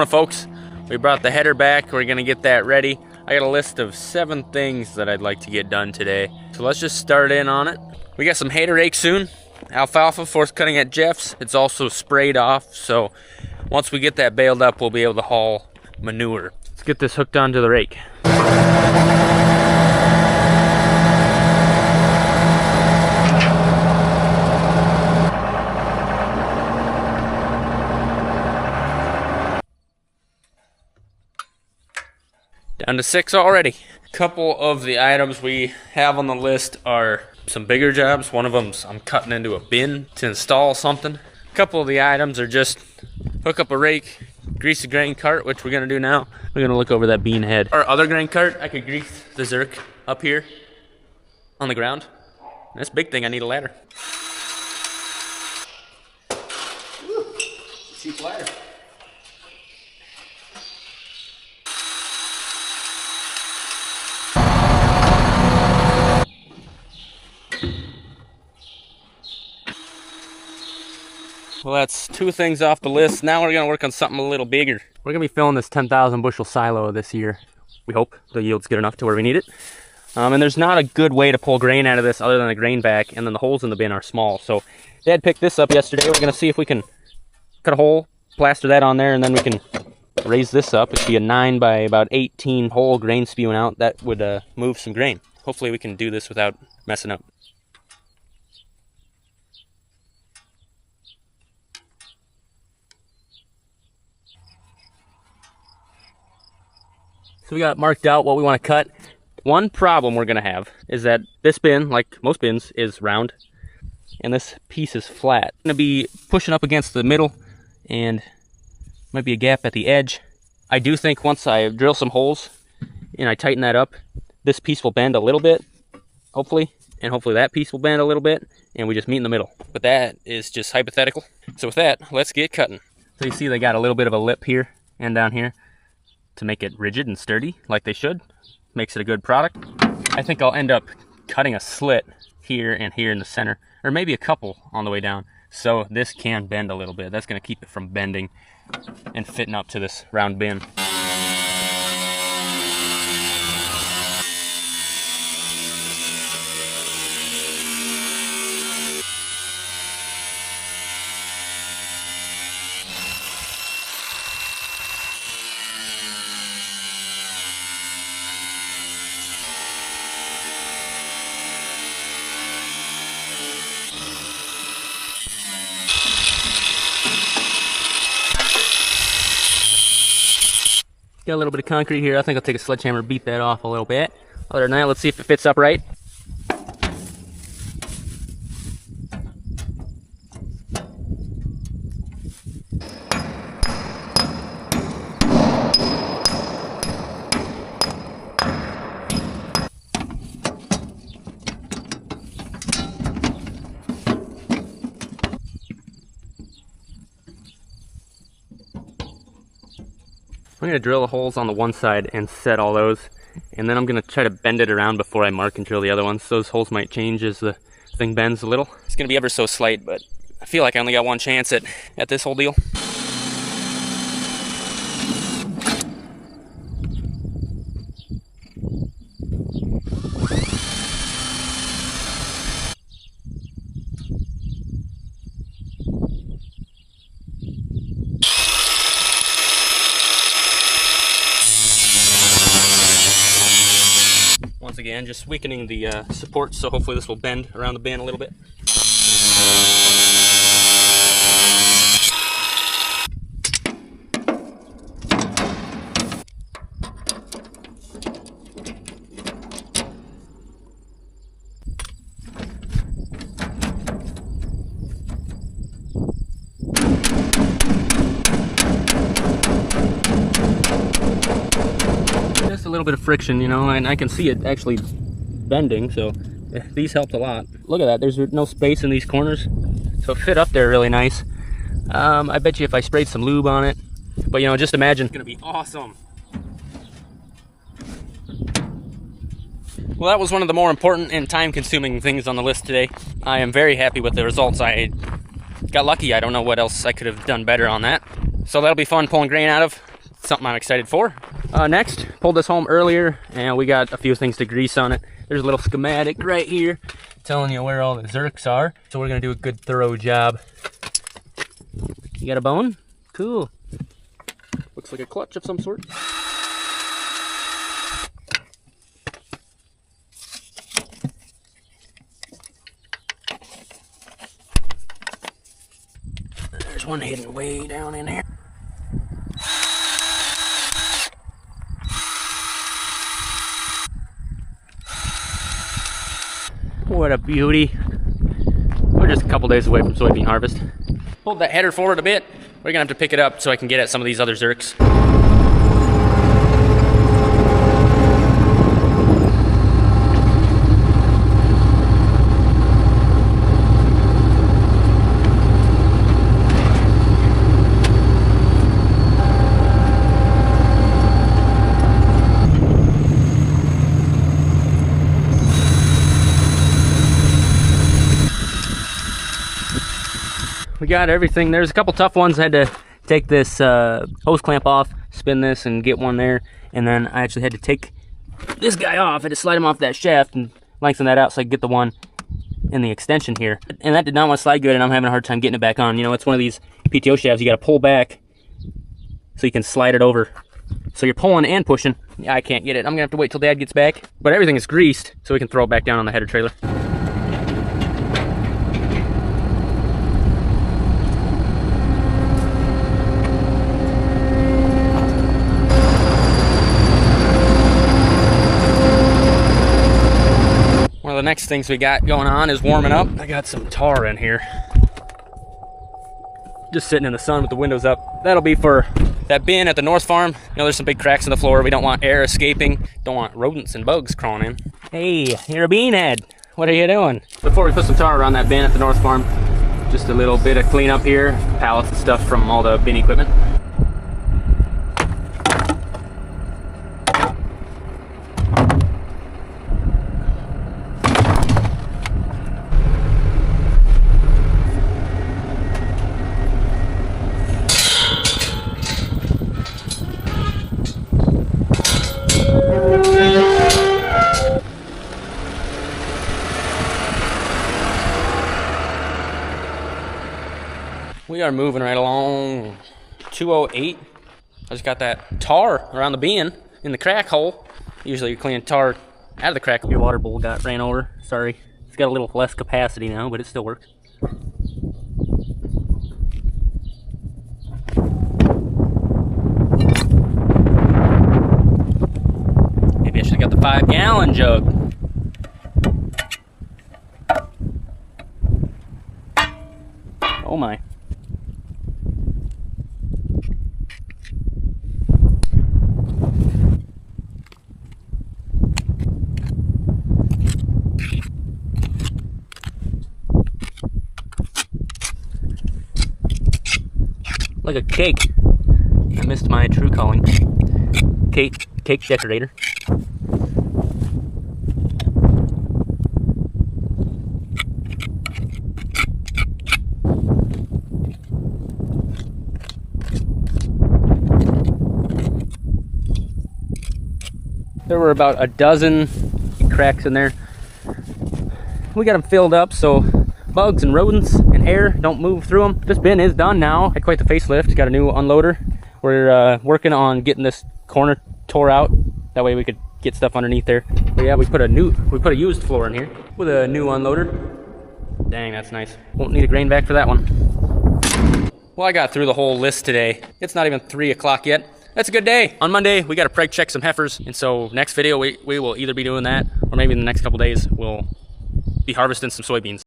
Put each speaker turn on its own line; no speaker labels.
Morning, folks. We brought the header back. We're gonna get that ready. I got a list of 7 things that I'd like to get done today. So let's just start in on it. We got some hay to rake soon. Alfalfa force cutting at Jeff's. It's also sprayed off, so once we get that baled up, we'll be able to haul manure. Let's get this hooked onto the rake. Down to 6 already. Couple of the items we have on the list are some bigger jobs. One of them's I'm cutting into a bin to install something. A couple of the items are just hook up a rake, grease the grain cart, which we're gonna do now. We're gonna look over that bean head. Our other grain cart, I could grease the zerk up here on the ground. That's a big thing, I need a ladder. Woo, cheap ladder. Well, that's 2 things off the list. Now we're gonna work on something a little bigger. We're gonna be filling this 10,000 bushel silo this year. We hope the yield's good enough to where we need it. And there's not a good way to pull grain out of this other than a grain back, and then the holes in the bin are small. So Dad picked this up yesterday. We're gonna see if we can cut a hole, plaster that on there, and then we can raise this up. It'd be a 9 by about 18 hole grain spewing out. That would move some grain. Hopefully we can do this without messing up. So we got marked out what we want to cut. One problem we're gonna have is that this bin, like most bins, is round and this piece is flat. I'm gonna be pushing up against the middle and might be a gap at the edge. I do think once I drill some holes and I tighten that up, this piece will bend a little bit, hopefully, and hopefully that piece will bend a little bit and we just meet in the middle. But that is just hypothetical. So with that, let's get cutting. So you see they got a little bit of a lip here and down here to make it rigid and sturdy like they should. Makes it a good product. I think I'll end up cutting a slit here and here in the center, or maybe a couple on the way down, so this can bend a little bit. That's gonna keep it from bending and fitting up to this round bin. Got a little bit of concrete here. I think I'll take a sledgehammer, beat that off a little bit. Other than that, let's see if it fits up right. I'm going to drill the holes on the one side and set all those, and then I'm going to try to bend it around before I mark and drill the other ones. Those holes might change as the thing bends a little. It's going to be ever so slight, but I feel like I only got one chance at this whole deal. Once again, just weakening the supports, so hopefully this will bend around the bin a little bit. Just a little bit of friction, you know, and I can see it actually bending, so these helped a lot. Look at that, there's no space in these corners, so it fit up there really nice. I bet you if I sprayed some lube on it, but you know, just imagine, it's gonna be awesome. Well, that was one of the more important and time-consuming things on the list today. I am very happy with the results. I got lucky. I don't know what else I could have done better on that. So that'll be fun pulling grain out of. something I'm excited for. Next, pulled this home earlier, and we got a few things to grease on it. There's a little schematic right here telling you where all the zerks are. So we're gonna do a good thorough job. You got a bone? Cool. Looks like a clutch of some sort. There's one hidden way down in here. What a beauty. We're just a couple days away from soybean harvest. Hold that header forward a bit. We're gonna have to pick it up so I can get at some of these other zerks. We got everything. There's a couple tough ones. I had to take this hose clamp off, spin this, and get one there. And then I actually had to take this guy off. I had to slide him off that shaft and lengthen that out so I could get the one in the extension here. And that did not want to slide good, and I'm having a hard time getting it back on. You know, it's one of these PTO shafts you got to pull back so you can slide it over. So you're pulling and pushing. Yeah, I can't get it. I'm going to have to wait till Dad gets back. But everything is greased so we can throw it back down on the header trailer. One of the next things we got going on is warming up. I got some tar in here. Just sitting in the sun with the windows up. That'll be for that bin at the North Farm. You know, there's some big cracks in the floor. We don't want air escaping. Don't want rodents and bugs crawling in. Hey, you're a beanhead. What are you doing? Before we put some tar around that bin at the North Farm, just a little bit of cleanup here. Pallets and stuff from all the bin equipment. We are moving right along. 208. I just got that tar around the bin in the crack hole. Usually you clean tar out of the crack. Your water bowl got ran over. Sorry. It's got a little less capacity now, but it still works. Maybe I should have got the 5-gallon jug. Oh my. Like a cake. I missed my true calling. Cake decorator. There were about a dozen cracks in there. We got them filled up so bugs and rodents and air don't move through them. This bin is done now. Had quite the facelift. Got a new unloader. We're working on getting this corner tore out. That way we could get stuff underneath there. But yeah, we put a used floor in here with a new unloader. Dang, that's nice. Won't need a grain vac for that one. Well, I got through the whole list today. It's not even 3 o'clock yet. That's a good day. On Monday, we got to preg check some heifers. And so next video, we will either be doing that or maybe in the next couple days, we'll be harvesting some soybeans.